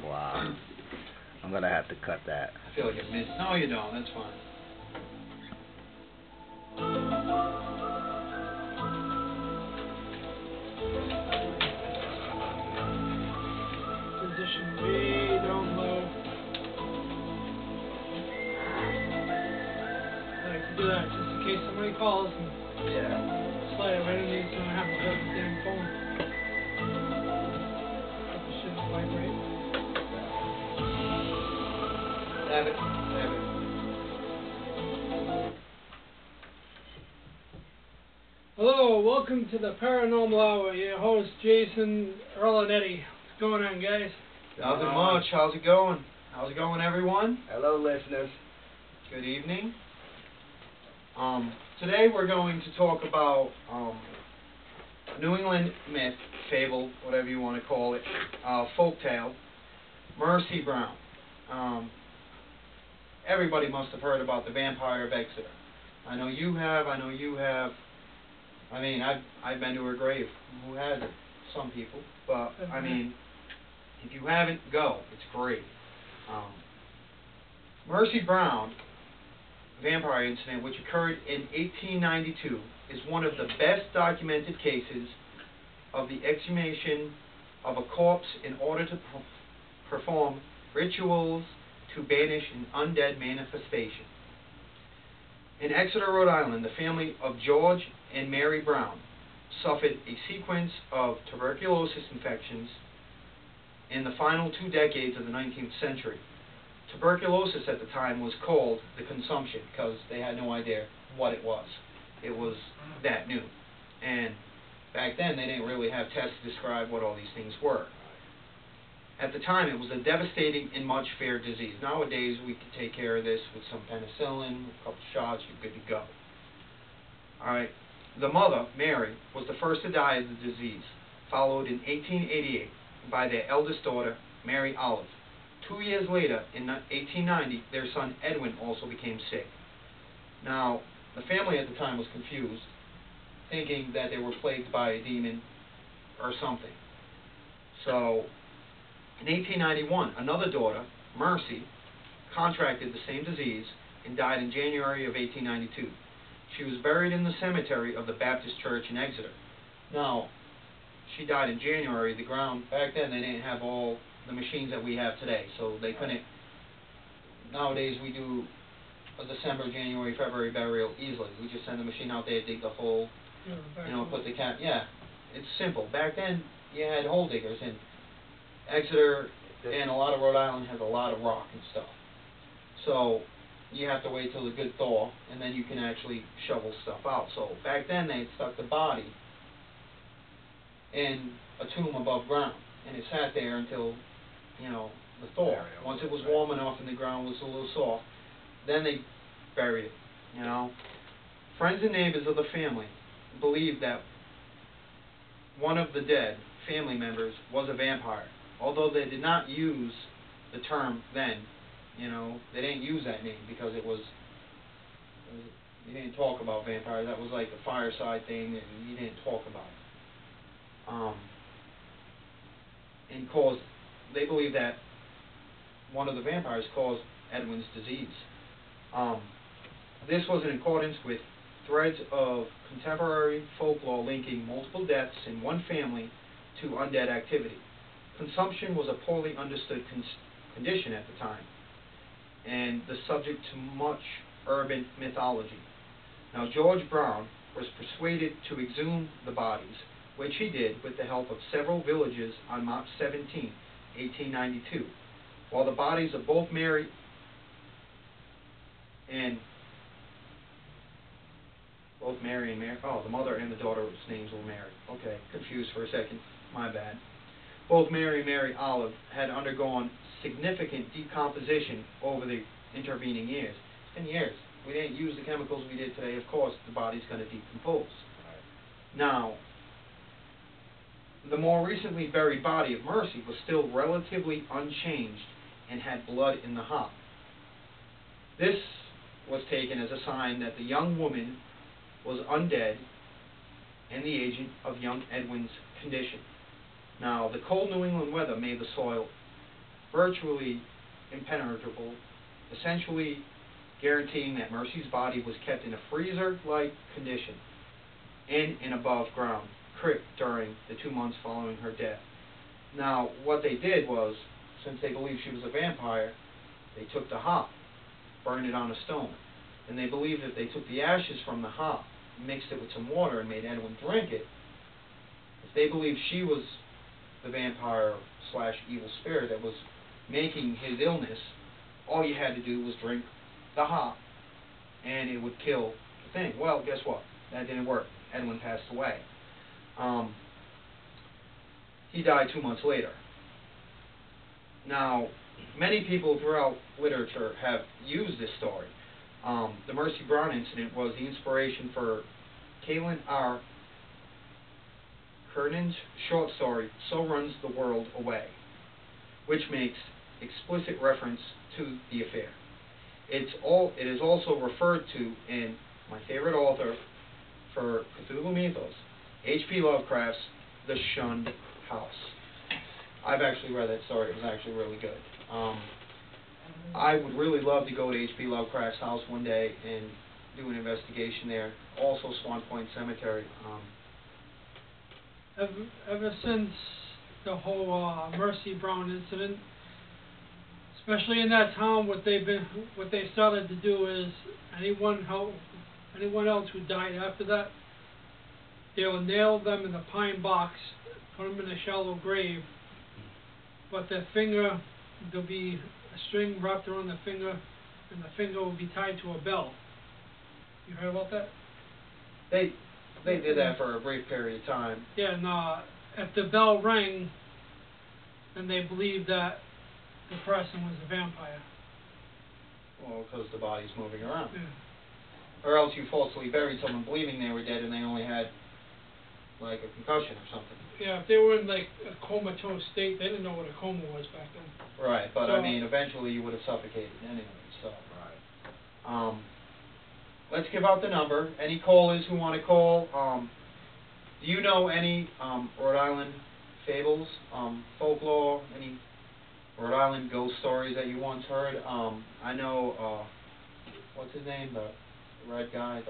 Wow. I'm gonna have to cut that. I feel like I missed. No, you don't. That's fine. Position B, down low. I like to do that just in case somebody calls and Yeah. slide it right in there so I don't have to hold the damn phone. Let the shit vibrate. Have it. Hello, welcome to the Paranormal Hour. Your host, Jason, Earl, and Eddie. What's going on, guys? Nothing much. How's it going? How's it going, everyone? Hello, listeners. Good evening. Today we're going to talk about New England myth, fable, whatever you want to call it, folktale, Mercy Brown. Everybody must have heard about the Vampire of Exeter. I know you have. I know you have. I mean, I've been to her grave. Who hasn't? Some people. But, I mean, if you haven't, go. It's great. Mercy Brown vampire incident, which occurred in 1892, is one of the best documented cases of the exhumation of a corpse in order to perform rituals to banish an undead manifestation. In Exeter, Rhode Island, the family of George and Mary Brown suffered a sequence of tuberculosis infections in the final 2 decades of the 19th century. Tuberculosis at the time was called the consumption because they had no idea what it was. It was that new. And back then they didn't really have tests to describe what all these things were. At the time it was a devastating and much feared disease. Nowadays we can take care of this with some penicillin, a couple shots, you're good to go. Alright, the mother, Mary, was the first to die of the disease, followed in 1888 by their eldest daughter, Mary Olive. 2 years later, in 1890, their son Edwin also became sick. Now, the family at the time was confused, thinking that they were plagued by a demon or something. So, in 1891, another daughter, Mercy, contracted the same disease and died in January of 1892. She was buried in the cemetery of the Baptist Church in Exeter. Now, she died in January. The ground, back then they didn't have all the machines that we have today, so they couldn't. Nowadays we do a December, January, February burial easily. We just send the machine out there, dig the hole, put the cat. Yeah, it's simple. Back then you had hole diggers, and Exeter and a lot of Rhode Island has a lot of rock and stuff. So you have to wait till the good thaw, and then you can actually shovel stuff out. So back then they stuck the body in a tomb above ground, and it sat there until, the thaw. Once it was warm enough and the ground was a little soft, then they buried it, Friends and neighbors of the family believed that one of the dead family members was a vampire, although they did not use the term then. They didn't use that name because you didn't talk about vampires. That was like a fireside thing, and you didn't talk about it. And they believe that one of the vampires caused Edwin's disease. This was in accordance with threads of contemporary folklore linking multiple deaths in one family to undead activity. Consumption was a poorly understood condition at the time, and the subject to much urban mythology. Now, George Brown was persuaded to exhume the bodies, which he did with the help of several villagers on March 17, 1892, while the bodies of both Mary and the mother and the daughter's names were Mary. Okay, confused for a second, my bad. Both Mary and Mary Olive had undergone significant decomposition over the intervening years. 10 years. We didn't use the chemicals we did today. Of course, the body's going to decompose. Right. Now, the more recently buried body of Mercy was still relatively unchanged and had blood in the heart. This was taken as a sign that the young woman was undead and the agent of young Edwin's condition. Now, the cold New England weather made the soil virtually impenetrable, essentially guaranteeing that Mercy's body was kept in a freezer-like condition in an above-ground crypt during the 2 months following her death. Now, what they did was, since they believed she was a vampire, they took the hop, burned it on a stone, and they believed that they took the ashes from the hop, mixed it with some water, and made Edwin drink it. If they believed she was the vampire slash evil spirit that was making his illness, all you had to do was drink the hop, and it would kill the thing. Well, guess what? That didn't work. Edwin passed away. He died 2 months later. Now, many people throughout literature have used this story. The Mercy Brown incident was the inspiration for Caitlin R. Kernan's short story, So Runs the World Away, which makes explicit reference to the affair. It is also referred to in my favorite author for Cthulhu Mythos, H.P. Lovecraft's The Shunned House. I've actually read that story. It was actually really good. I would really love to go to H.P. Lovecraft's house one day and do an investigation there. Also, Swan Point Cemetery. Ever since the whole Mercy Brown incident, especially in that town, what they started to do is anyone else who died after that, they'll nail them in a pine box, put them in a shallow grave, but their finger, there'll be a string wrapped around the finger, and the finger will be tied to a bell. You heard about that? They did that for a brief period of time. Yeah, and if the bell rang, then they believed that the person was a vampire. Well, because the body's moving around. Yeah. Or else you falsely buried someone believing they were dead and they only had, like, a concussion or something. Yeah, if they were in, like, a comatose state, they didn't know what a coma was back then. Right, but, so, I mean, eventually you would have suffocated anyway, so. Right. Let's give out the number. Any callers who want to call, do you know any Rhode Island fables, folklore, any Rhode Island ghost stories that you once heard? I know, what's his name, the red guy,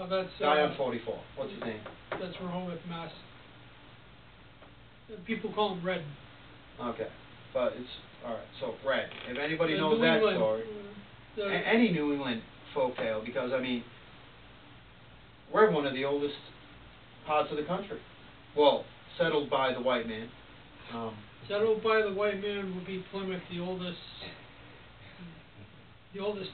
that's guy on 44. What's his name? That's Rehoboth, Mass. People call him Red. Okay, but it's, alright, so Red. If anybody The knows New that England, story, any New England folktale, because, I mean, we're one of the oldest parts of the country. Well, settled by the white man. Settled by the white man would be Plymouth, the oldest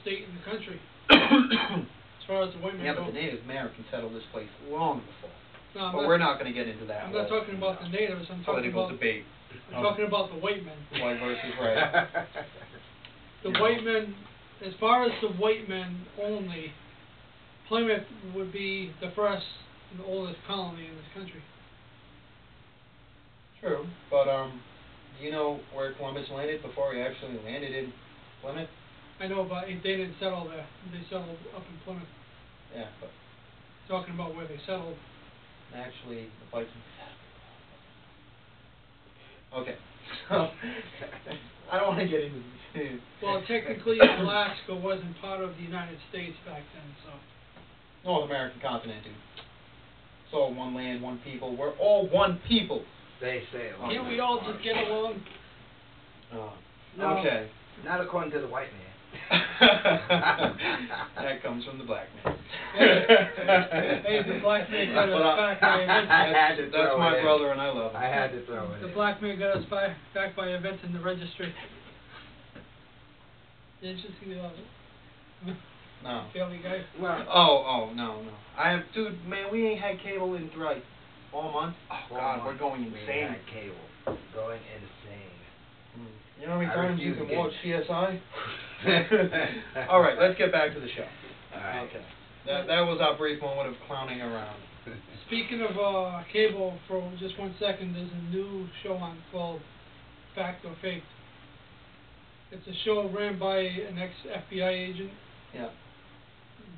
state in the country. As far as the white man Yeah, but goes. the Native Americans settled this place long before. No, but we're not going to get into that. I'm not talking about the natives. I'm talking political about debate. I'm talking about the white men. White versus red. The white men, as far as the white men only, Plymouth would be the first and the oldest colony in this country. True, but do you know where Columbus landed before he actually landed in Plymouth? I know, but they didn't settle there. They settled up in Plymouth. Yeah, but Talking about where they settled. actually, the Vikings. Okay, so I don't want to get into this. Well, technically, Alaska wasn't part of the United States back then, so. North American continent, dude. It's all one land, one people. We're all one people. They say. Can't we all just get along? No, Okay. Not according to the white man. That comes from the black man. Hey, the black man got us back by inventing. That's my brother, and I love him. I had to throw it The in. black man got us back by inventing the registry. Did you see the No. Family Guy? Well, Oh, no. Dude, man, we ain't had cable in like 4 months. Oh, 4 God, months we're going we insane. had cable. Going insane. You know how many I times you refuse can to watch get- CSI? All right, let's get back to the show. All right. Okay. That was our brief moment of clowning around. Speaking of cable, for just 1 second, there's a new show on called Fact or Fake. It's a show ran by an ex-FBI agent. Yeah.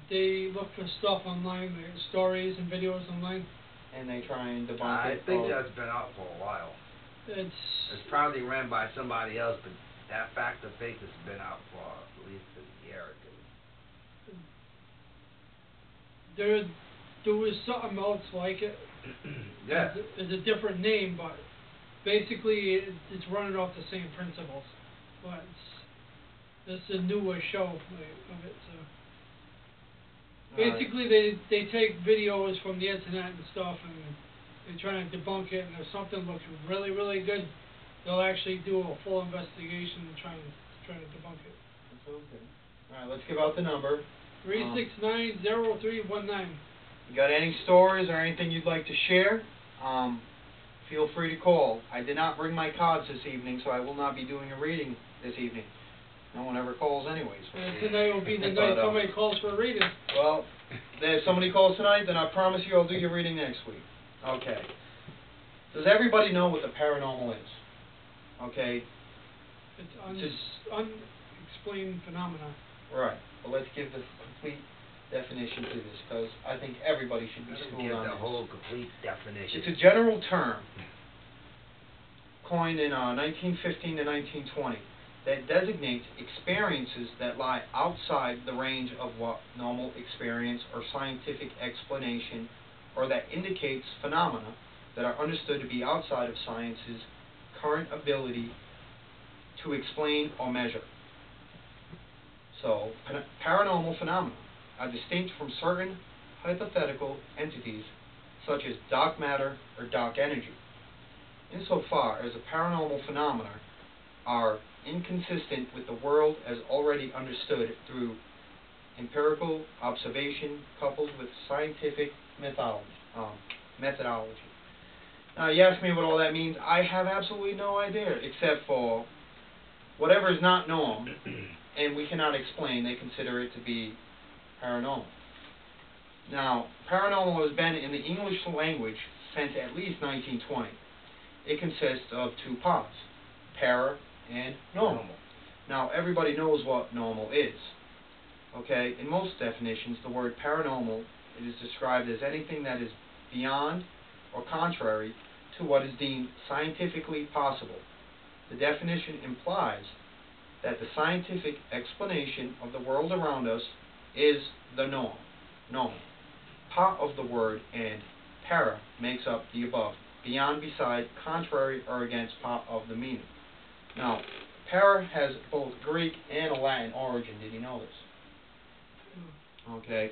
They look for stuff online, stories and videos online. and they try and debunk I it. think that's been out for a while. It's probably ran by somebody else, but that fact of fake has been out for at least a year or two. there was something else like it. Yeah. It's a different name, but basically it's running off the same principles. But it's a newer show of it. So basically, they take videos from the internet and stuff, and they try to debunk it. And if something looks really, really good, they'll actually do a full investigation and try to debunk it. That's okay. All right, let's give out the number. 369-0319. You got any stories or anything you'd like to share? Feel free to call. I did not bring my cards this evening, so I will not be doing a reading this evening. No one ever calls anyways. Tonight will be the night somebody calls for a reading. Well, if somebody calls tonight, then I promise you I'll do your reading next week. Okay. Does everybody know what the paranormal is? Okay. It's unexplained phenomena. Right. Well, let's give the complete definition to this, because I think everybody should be schooled on this. Give the whole complete definition. It's a general term coined in 1915 to 1920 that designates experiences that lie outside the range of what normal experience or scientific explanation, or that indicates phenomena that are understood to be outside of science's current ability to explain or measure. So, paranormal phenomena are distinct from certain hypothetical entities such as dark matter or dark energy, insofar as the paranormal phenomena are inconsistent with the world as already understood through empirical observation coupled with scientific methodology. Now, you ask me what all that means. I have absolutely no idea, except for whatever is not known and we cannot explain, they consider it to be paranormal. Now, paranormal has been in the English language since at least 1920. It consists of two parts, para and normal. Now, everybody knows what normal is. Okay, in most definitions, the word paranormal is described as anything that is beyond or contrary to what is deemed scientifically possible. The definition implies that the scientific explanation of the world around us is the norm. Normal. Part of the word and para makes up the above, beyond, beside, contrary, or against part of the meaning. Now, para has both Greek and a Latin origin. Did you know this? Okay.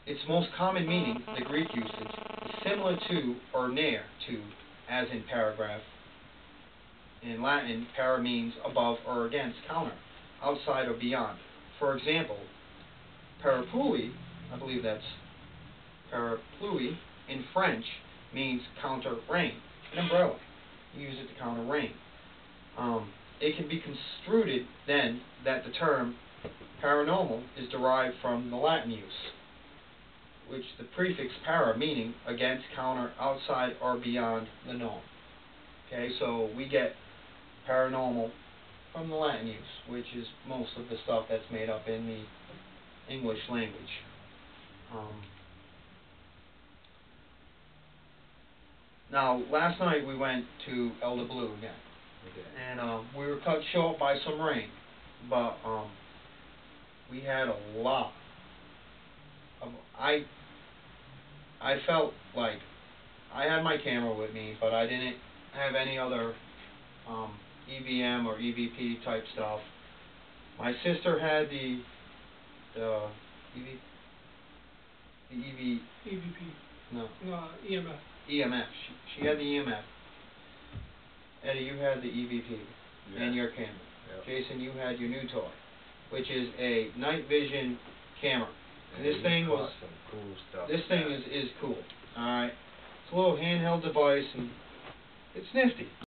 Its most common meaning, the Greek usage, is similar to or near to, as in paragraph. In Latin, para means above or against, counter, outside or beyond. For example, parapluie, I believe that's parapluie, in French means counter rain, an umbrella. You use it to counter rain. It can be construed then that the term paranormal is derived from the Latin use, which the prefix para meaning against, counter, outside, or beyond the norm. Okay, so we get paranormal from the Latin use, which is most of the stuff that's made up in the English language. Now, last night we went to Elder Blue again, and we were cut short by some rain, but we had a lot of, I felt like I had my camera with me, but I didn't have any other EVM or EVP type stuff. My sister had the EVP. No, EMF. EMF. She had the EMF. Eddie, you had the EVP and your camera. Yep. Jason, you had your new toy, which is a night vision camera. And this thing was some cool stuff. This thing is cool. All right, it's a little handheld device, and it's nifty.